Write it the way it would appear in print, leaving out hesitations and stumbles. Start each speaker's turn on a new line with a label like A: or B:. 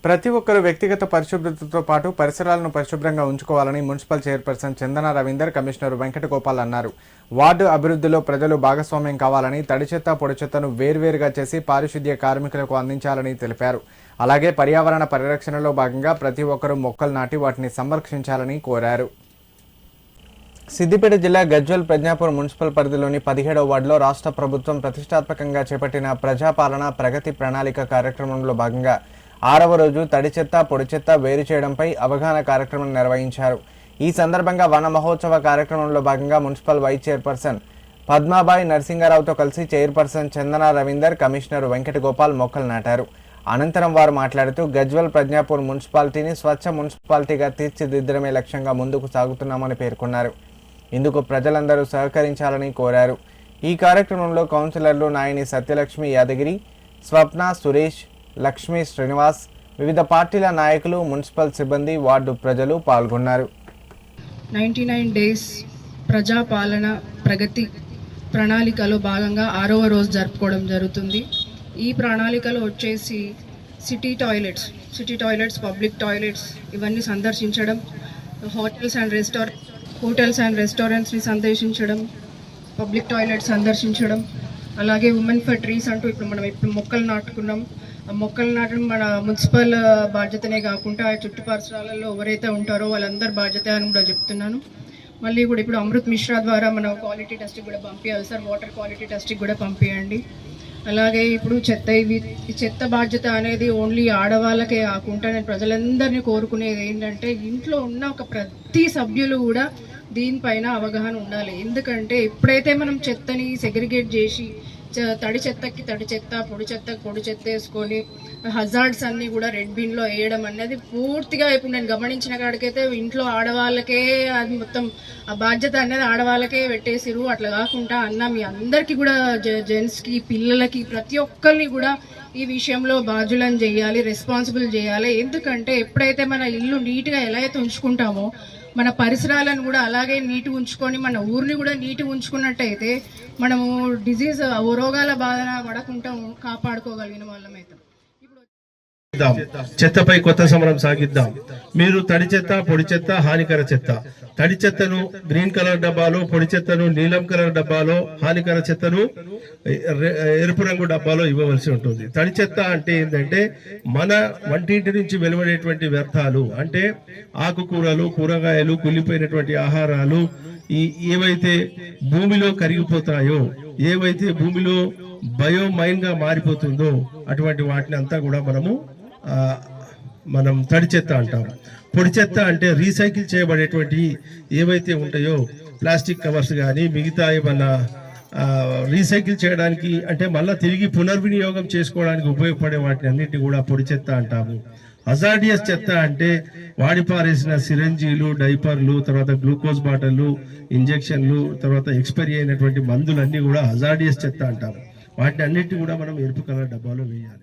A: ప్రతి ఒక్కరూ వ్యక్తిగత పరిశుభ్రతతో పాటు పరిసరాలను పరిశుభ్రంగా ఉంచుకోవాలని మున్సిపల్ చైర్పర్సన్ చందన రవీందర్, కమిషనర్ వెంకటగోపాల్ అన్నారు. వార్డు అభివృద్ధిలో ప్రజలు భాగస్వామ్యం కావాలని, తడి చెత్త, పొడి చెత్తను వేర్వేరుగా చేసి పారిశుద్ధ్య కార్మికులకు అందించాలని తెలిపారు. అలాగే పర్యావరణ పరిరక్షణలో భాగంగా ప్రతి ఒక్కరూ మొక్కలు నాటి వాటిని సంరక్షించాలని కోరారు. సిద్దిపేట జిల్లా గజ్వేల్ ప్రజ్ఞాపూర్ మున్సిపల్ పరిధిలోని 17వ వార్డులో రాష్ట్ర ప్రభుత్వం ప్రతిష్టాత్మకంగా చేపట్టిన ప్రజాపాలన ప్రగతి ప్రణాళిక కార్యక్రమంలో భాగంగా 6వ రోజు తడి చెత్త, పొడి చెత్త వేరు చేయడంపై అవగాహన కార్యక్రమం నిర్వహించారు. ఈ సందర్భంగా వన మహోత్సవ కార్యక్రమంలో భాగంగా మున్సిపల్ వైస్ చైర్పర్సన్ పద్మాబాయి నరసింగారావుతో కలిసి చైర్పర్సన్ చందన రవీందర్, కమిషనర్ వెంకటగోపాల్ మొక్కలు నాటారు. అనంతరం వారు మాట్లాడుతూ గజ్వేల్ ప్రజ్ఞాపూర్ మున్సిపాలిటీని స్వచ్ఛ మున్సిపాలిటీగా తీర్చిదిద్దడమే లక్ష్యంగా ముందుకు సాగుతున్నామని పేర్కొన్నారు. ఇందుకు ప్రజలందరూ సహకరించాలని కోరారు. ఈ కార్యక్రమంలో కౌన్సిలర్లు నాయని సత్యలక్ష్మి యాదగిరి, స్వప్న, సురేష్, లక్ష్మీ శ్రీనివాస్, వివిధ పార్టీల నాయకులు, మున్సిపల్ సిబ్బంది, వార్డు ప్రజలు పాల్గొన్నారు.
B: 99 డేస్ ప్రజాపాలన ప్రగతి ప్రణాళికలో భాగంగా 6వ రోజు జరుపుకోవడం జరుగుతుంది. ఈ ప్రణాళికలో వచ్చేసి సిటీ టాయిలెట్స్, పబ్లిక్ టాయిలెట్స్ ఇవన్నీ సందర్శించడం, హోటల్స్ అండ్ రెస్టారెంట్స్ని సందర్శించడం, పబ్లిక్ టాయిలెట్స్ సందర్శించడం, అలాగే ఉమెన్ ఫర్ ట్రీస్ అంటూ ఇప్పుడు మొక్కలు నాటుకున్నాం. ఆ మొక్కలు నాటడం మన మున్సిపల్ బాధ్యతనే కాకుండా ఆ చుట్టుపరిసరాలలో ఎవరైతే ఉంటారో వాళ్ళందరి బాధ్యత అని కూడా చెప్తున్నాను. మళ్ళీ కూడా ఇప్పుడు అమృత్ మిశ్రా ద్వారా మనం క్వాలిటీ టెస్ట్కి కూడా పంపించాలి సార్, వాటర్ క్వాలిటీ టెస్ట్కి కూడా పంపించండి. అలాగే ఇప్పుడు ఈ చెత్త బాధ్యత అనేది ఓన్లీ ఆడవాళ్ళకే కాకుండా నేను ప్రజలందరినీ కోరుకునేది ఏంటంటే ఇంట్లో ఉన్న ప్రతి సభ్యులు కూడా దీనిపైన అవగాహన ఉండాలి. ఎందుకంటే ఎప్పుడైతే మనం చెత్తని సెగ్రిగేట్ చేసి తడి చెత్తకి తడి చెత్త, పొడి చెత్తకి పొడి చెత్త వేసుకొని హజార్డ్స్ అన్నీ కూడా రెడ్ బిన్లో వేయడం అనేది పూర్తిగా ఇప్పుడు నేను గమనించిన కాడికైతే ఇంట్లో ఆడవాళ్ళకే అది మొత్తం ఆ బాధ్యత అనేది ఆడవాళ్ళకే పెట్టేసిరు. అట్లా కాకుండా మీ అందరికీ కూడా జెంట్స్కి, పిల్లలకి, ప్రతి ఒక్కరిని కూడా ఈ విషయంలో బాధ్యులను చేయాలి, రెస్పాన్సిబుల్ చేయాలి. ఎందుకంటే ఎప్పుడైతే మన ఇల్లు నీట్గా ఎలా అయితే ఉంచుకుంటామో మన పరిసరాలను కూడా అలాగే నీటి ఉంచుకొని మన ఊరిని కూడా నీటి ఉంచుకున్నట్టయితే మనము రోగాల బాధ పడకుండా కాపాడుకోగలిగిన వాళ్ళమైతే.
C: చెత్తపై కొత్త సమరం సాగిద్దాం. మీరు తడి చెత్త, పొడి చెత్త, హానికర చెత్త, తడి చెత్తను గ్రీన్ కలర్ డబ్బాలో, పొడి చెత్తను నీలం కలర్ డబ్బాలో, హానికర చెత్తను ఎరుపు రంగు డబ్బాలో ఇవ్వవలసి ఉంటుంది. తడి చెత్త అంటే ఏంటంటే మన వంటింటి నుంచి వెలువడేటువంటి వ్యర్థాలు, అంటే ఆకుకూరలు, కూరగాయలు, కుళ్ళిపోయినటువంటి ఆహారాలు, ఏవైతే భూమిలో కరిగిపోతాయో, ఏవైతే భూమిలో బయోమైన్ గా మారిపోతుందో అటువంటి వాటిని అంతా కూడా మనం తడి చెత్త అంటాం. పొడి చెత్త అంటే రీసైకిల్ చేయబడేటువంటి ఏవైతే ఉంటాయో ప్లాస్టిక్ కవర్స్ కానీ మిగతా ఏమన్నా రీసైకిల్ చేయడానికి అంటే మళ్ళీ తిరిగి పునర్వినియోగం చేసుకోవడానికి ఉపయోగపడే వాటిని అన్నింటినీ కూడా పొడి చెత్త అంటాము. హజార్డియస్ చెత్త అంటే వాడి పారేసిన సిరంజీలు, డైపర్లు, తర్వాత గ్లూకోజ్ బాటిల్లు, ఇంజెక్షన్లు, తర్వాత ఎక్స్పైరీ అయినటువంటి మందులన్నీ కూడా హజార్డియస్ చెత్త అంటాము. వాటిని అన్నిటిని కూడా మనం ఎరుపు కలర్ డబ్బాలో వేయాలి.